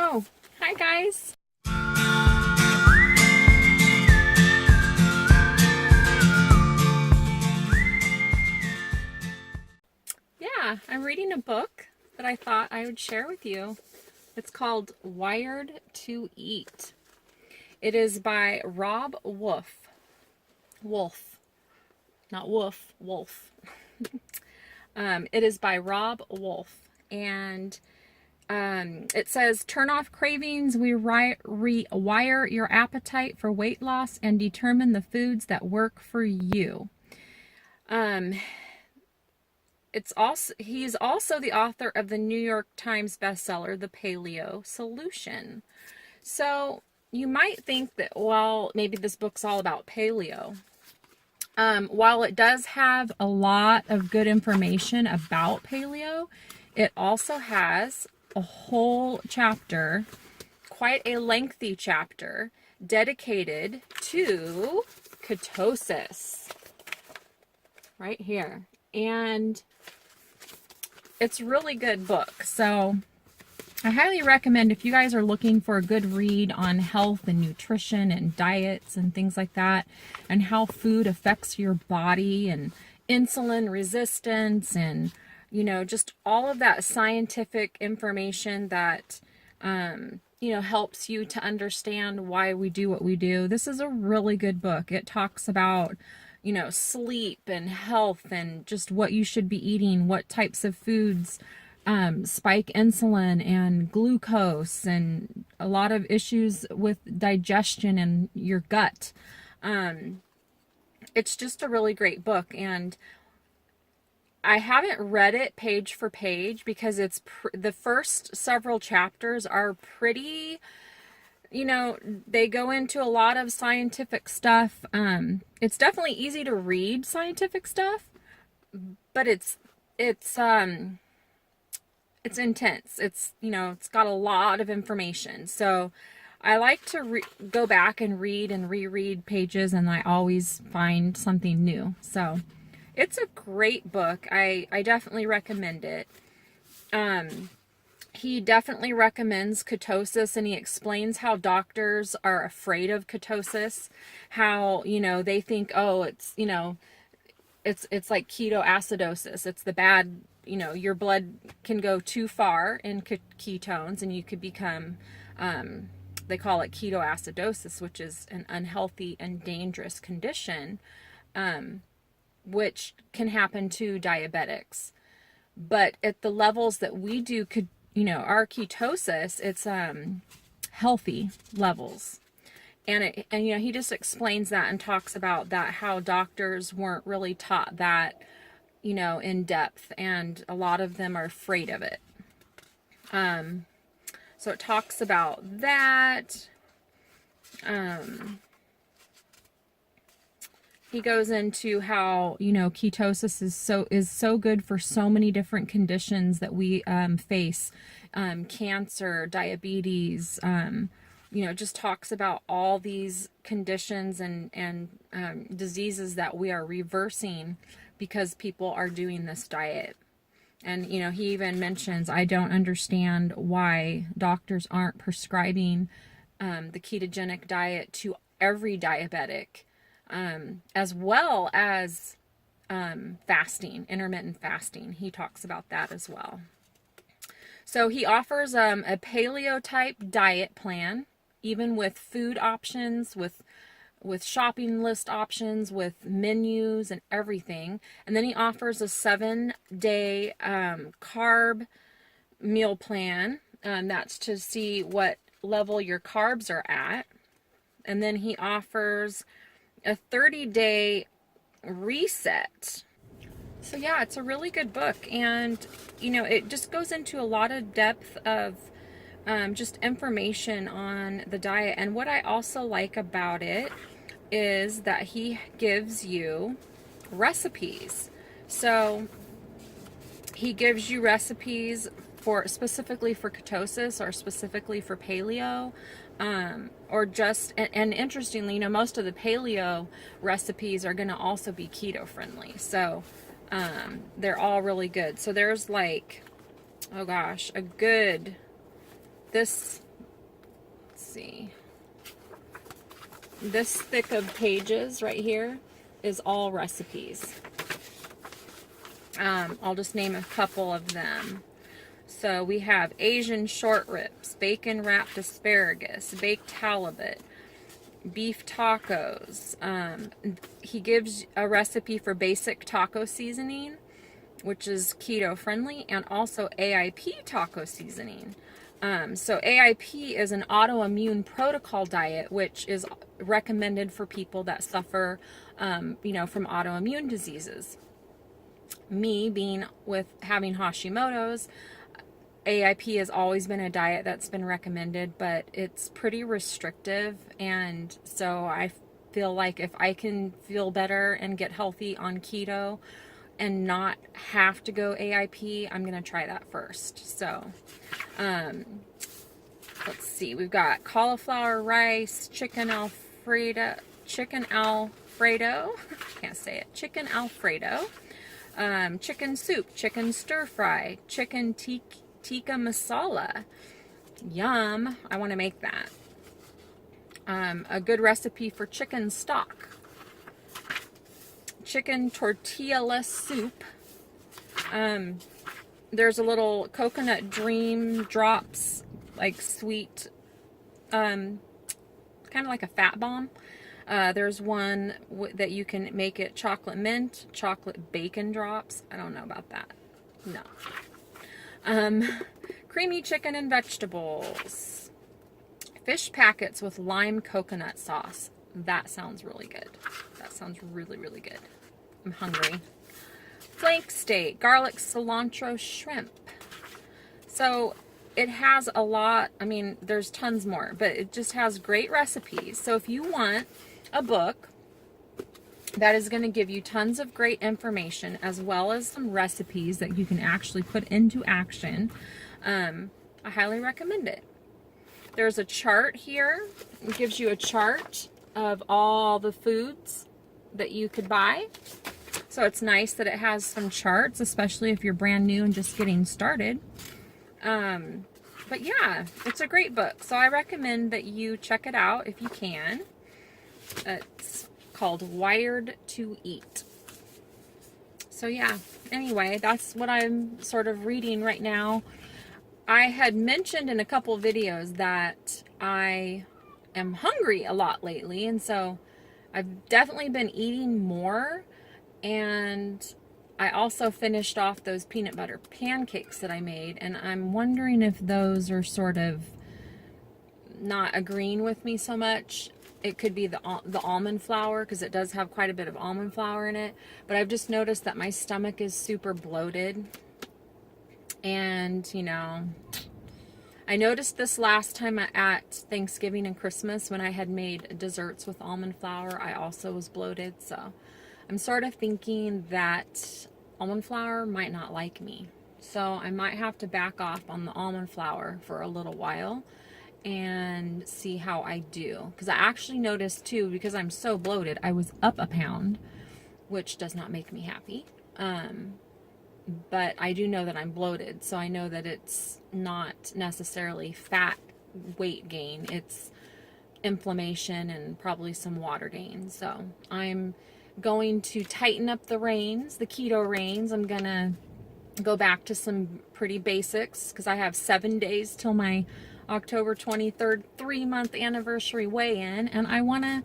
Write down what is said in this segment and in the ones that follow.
Oh, hi guys. Yeah, I'm reading a book that I thought I would share with you. It's called Wired to Eat. It is by Robb Wolf. Wolf. Not Wolf, Wolf. It is by Robb Wolf. And it says, turn off cravings, rewire your appetite for weight loss, and determine the foods that work for you. He's also the author of the New York Times bestseller, The Paleo Solution. So you might think that, well, maybe this book's all about paleo. While it does have a lot of good information about paleo, it also has a whole chapter, quite a lengthy chapter, dedicated to ketosis. Right here. And it's a really good book. So I highly recommend, if you guys are looking for a good read on health and nutrition and diets and things like that, and how food affects your body and insulin resistance and, you know, just all of that scientific information that, you know, helps you to understand why we do what we do. This is a really good book. It talks about, you know, sleep and health and just what you should be eating, what types of foods spike insulin and glucose, and a lot of issues with digestion and your gut. It's just a really great book, and I haven't read it page for page because it's the first several chapters are pretty, you know, they go into a lot of scientific stuff. It's definitely easy to read scientific stuff, but it's intense. It's, you know, it's got a lot of information. So I like to go back and read and reread pages, and I always find something new. So it's a great book. I definitely recommend it. He definitely recommends ketosis, and he explains how doctors are afraid of ketosis, how, you know, they think, oh, it's, you know, it's like ketoacidosis. It's the bad, you know, your blood can go too far in ketones and you could become, they call it ketoacidosis, which is an unhealthy and dangerous condition, which can happen to diabetics. But at the levels that we do, you know, our ketosis, it's healthy levels. And you know, he just explains that and talks about that, how doctors weren't really taught that, you know, in depth, and a lot of them are afraid of it. So it talks about that. He goes into how, you know, ketosis is so good for so many different conditions that we face, cancer, diabetes, you know, just talks about all these conditions and diseases that we are reversing because people are doing this diet. And, you know, he even mentions, I don't understand why doctors aren't prescribing the ketogenic diet to every diabetic, as well as fasting, intermittent fasting. He talks about that as well. So he offers a paleo type diet plan, even with food options, with shopping list options, with menus and everything. And then he offers a 7-day carb meal plan. That's to see what level your carbs are at. And then he offers a 30-day reset. So yeah, it's a really good book. And, you know, it just goes into a lot of depth of just information on the diet. And what I also like about it is that he gives you recipes. So he gives you recipes for specifically for ketosis or specifically for paleo, or just, and interestingly, you know, most of the paleo recipes are going to also be keto friendly. So they're all really good. So there's like, oh gosh, this see. This thick of pages right here is all recipes. I'll just name a couple of them. So we have Asian short ribs, bacon wrapped asparagus, baked halibut, beef tacos. He gives a recipe for basic taco seasoning, which is keto friendly, and also AIP taco seasoning. So AIP is an autoimmune protocol diet, which is recommended for people that suffer, from autoimmune diseases. Me being with having Hashimoto's, AIP has always been a diet that's been recommended, but it's pretty restrictive. And so I feel like if I can feel better and get healthy on keto and not have to go AIP, I'm going to try that first. So, let's see. We've got cauliflower rice, chicken Alfredo, can't say it, chicken Alfredo, chicken soup, chicken stir fry, chicken tikka masala. Yum. I want to make that. A good recipe for chicken stock. Chicken tortilla-less soup. There's a little coconut dream drops, like sweet, kind of like a fat bomb. There's one that you can make it chocolate mint, chocolate bacon drops. I don't know about that. No. Creamy chicken and vegetables. Fish packets with lime coconut sauce. That sounds really good. That sounds really, really good. I'm hungry. Flank steak, garlic cilantro shrimp. So it has a lot, there's tons more, but it just has great recipes. So if you want a book that is going to give you tons of great information as well as some recipes that you can actually put into action, I highly recommend it. There's a chart here. It gives you a chart of all the foods that you could buy. So it's nice that it has some charts, especially if you're brand new and just getting started. But yeah, it's a great book. So I recommend that you check it out if you can. It's called Wired to Eat. So yeah, anyway, that's what I'm sort of reading right now. I had mentioned in a couple of videos that I am hungry a lot lately, and so I've definitely been eating more. And I also finished off those peanut butter pancakes that I made, and I'm wondering if those are sort of not agreeing with me so much. It could be the almond flour, because it does have quite a bit of almond flour in it. But I've just noticed that my stomach is super bloated. And, I noticed this last time at Thanksgiving and Christmas when I had made desserts with almond flour. I also was bloated, so I'm sort of thinking that almond flour might not like me. So I might have to back off on the almond flour for a little while and see how I do. Because I actually noticed too, because I'm so bloated, I was up a pound, which does not make me happy. But I do know that I'm bloated, so I know that it's not necessarily fat weight gain. It's inflammation and probably some water gain. So I'm going to tighten up the reins, the keto reins. I'm going to go back to some pretty basics because I have 7 days till my October 23rd 3-month anniversary weigh-in, and I want to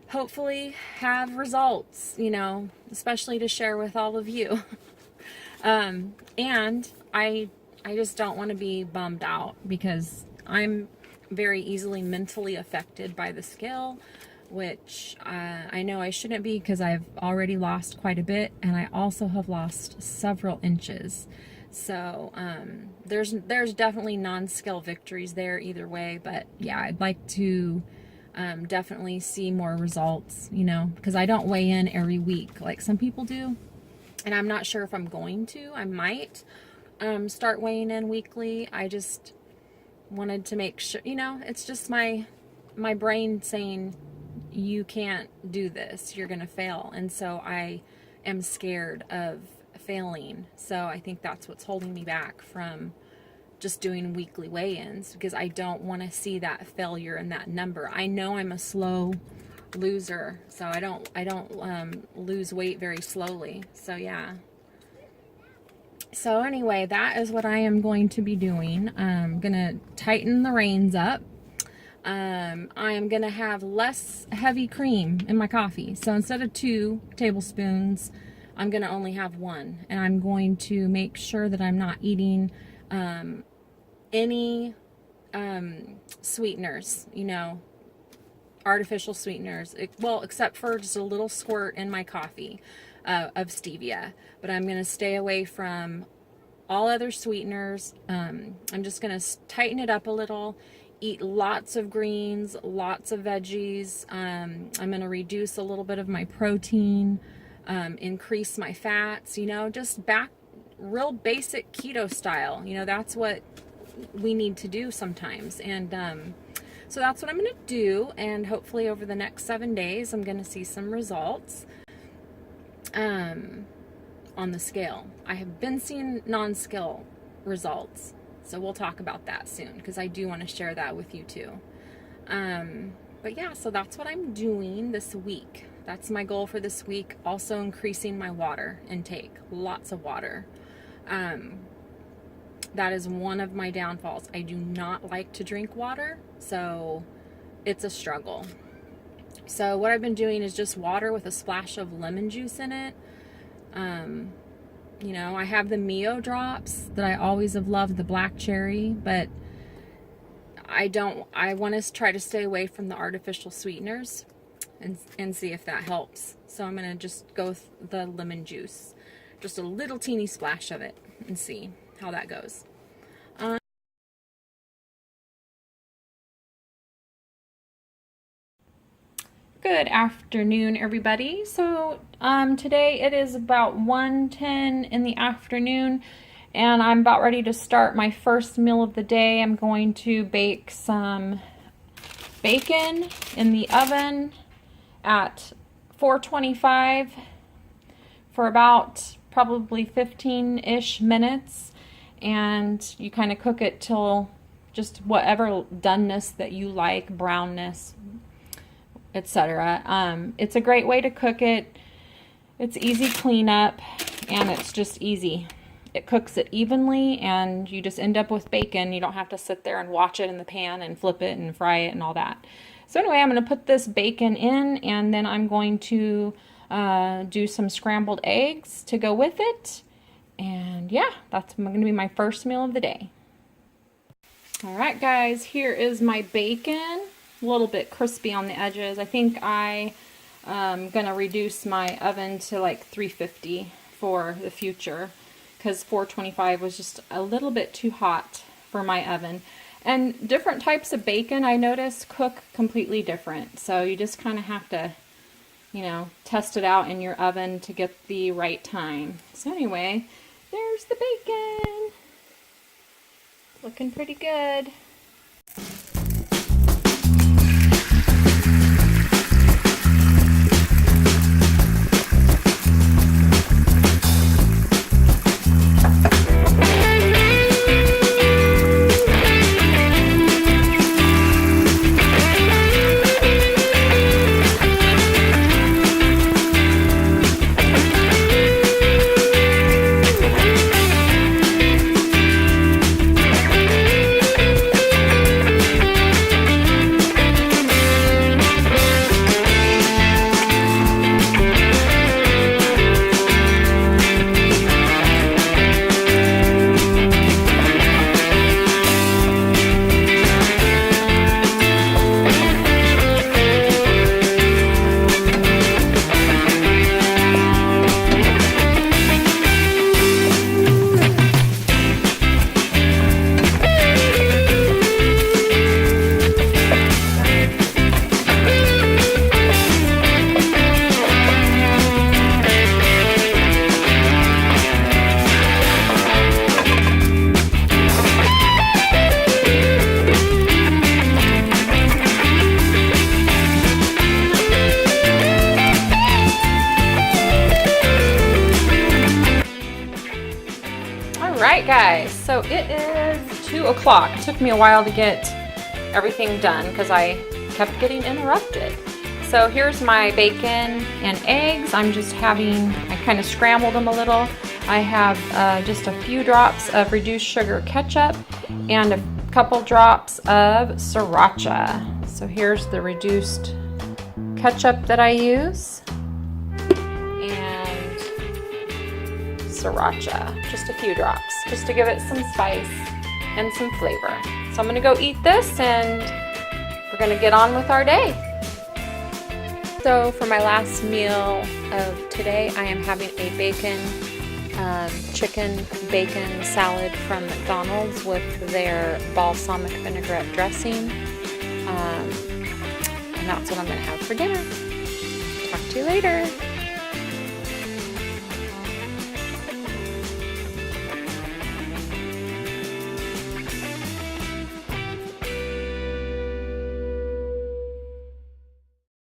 hopefully have results, especially to share with all of you. And I just don't want to be bummed out because I'm very easily mentally affected by the scale, which I know I shouldn't be because I've already lost quite a bit, and I also have lost several inches. So there's definitely non-scale victories there either way, but yeah, I'd like to definitely see more results, because I don't weigh in every week like some people do. And I'm not sure if I'm going to. I might start weighing in weekly. I just wanted to make sure, it's just my brain saying, you can't do this. You're going to fail. And so I am scared of failing. So I think that's what's holding me back from just doing weekly weigh-ins, because I don't want to see that failure in that number. I know I'm a slow loser, so I don't lose weight very slowly. So yeah. So anyway, that is what I am going to be doing. I'm gonna tighten the reins up. I am gonna have less heavy cream in my coffee. So instead of 2 tablespoons, I'm gonna only have 1, and I'm going to make sure that I'm not eating any sweeteners, you know, artificial sweeteners, well, except for just a little squirt in my coffee of stevia. But I'm going to stay away from all other sweeteners. I'm just going to tighten it up a little, eat lots of greens, lots of veggies. I'm going to reduce a little bit of my protein, increase my fats, you know, just back real basic keto style. You know, that's what we need to do sometimes. And so that's what I'm going to do, and hopefully over the next 7 days I'm going to see some results on the scale. I have been seeing non-scale results, so we'll talk about that soon, because I do want to share that with you too. But yeah, so that's what I'm doing this week. That's my goal for this week. Also increasing my water intake, lots of water. That is one of my downfalls. I do not like to drink water, so it's a struggle. So what I've been doing is just water with a splash of lemon juice in it. You know, I have the Mio drops that I always have loved, the black cherry, but I want to try to stay away from the artificial sweeteners and see if that helps. So I'm going to just go with the lemon juice, just a little teeny splash of it, and see how that goes. Good afternoon, everybody. So today it is about 1:10 in the afternoon, and I'm about ready to start my first meal of the day. I'm going to bake some bacon in the oven at 425 for about probably 15-ish minutes, and you kind of cook it till just whatever doneness that you like, brownness, etc. It's a great way to cook it. It's easy cleanup, and it's just easy. It cooks it evenly, and you just end up with bacon. You don't have to sit there and watch it in the pan and flip it and fry it and all that. So anyway, I'm going to put this bacon in, and then I'm going to do some scrambled eggs to go with it. And yeah, that's going to be my first meal of the day. Alright guys, here is my bacon. A little bit crispy on the edges. I think I'm going to reduce my oven to like 350 for the future, because 425 was just a little bit too hot for my oven. And different types of bacon, I noticed, cook completely different. So you just kind of have to, you know, test it out in your oven to get the right time. So anyway, there's the bacon. Looking pretty good. right, guys, so it is 2 o'clock. It took me a while to get everything done because I kept getting interrupted. So here's my bacon and eggs. I kind of scrambled them a little. I have just a few drops of reduced sugar ketchup and a couple drops of sriracha. So here's the reduced ketchup that I use. And sriracha, just a few drops, just to give it some spice and some flavor. So I'm gonna go eat this and we're gonna get on with our day. So for my last meal of today, I am having a chicken bacon salad from McDonald's with their balsamic vinaigrette dressing. And that's what I'm gonna have for dinner. Talk to you later.